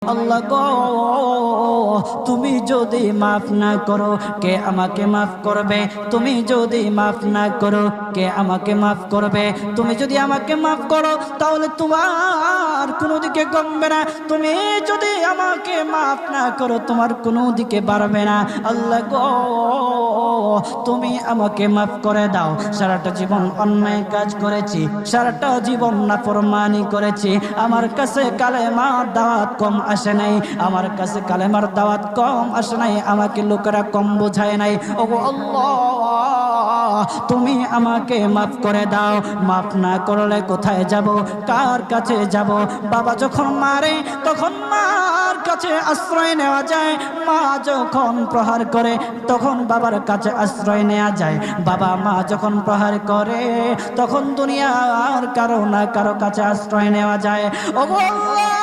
আল্লাহ গো, তুমি যদি মাফ না করো কে আমাকে মাফ করবে? তুমি যদি মাফ না করো কে আমাকে মাফ করবে? তুমি যদি আমাকে মাফ করো তাহলে তোমার কোনো দিকে কমবে না, তুমি যদি আমাকে মাফ না করো তোমার কোনো দিকে বাড়বে না। আল্লাহ গো, তুমি আমাকে মাফ করে দাও। সারাটা জীবন অন্যায় কাজ করেছি, সারাটা জীবন নাফরমানি করেছি, আমার কাছে কালেমার দাওয়াত কম আসে নাই, আমার কাছে কালেমার দাওয়াত কম আসে নাই, আমাকে লোকেরা কম বোঝায় নাই। ওগো আল্লাহ, তুমি আমাকে মাফ করে দাও। মাফ না করলে কোথায় যাব, কার কাছে যাব? বাবা যখন মারে তখন মার কাছে আশ্রয় নেওয়া যায়, মা যখন প্রহার করে তখন বাবার কাছে আশ্রয় নেওয়া যায়, বাবা মা যখন প্রহার করে তখন দুনিয়ার কারো না কারো কাছে আশ্রয় নেওয়া যায়। ওগো আল্লাহ,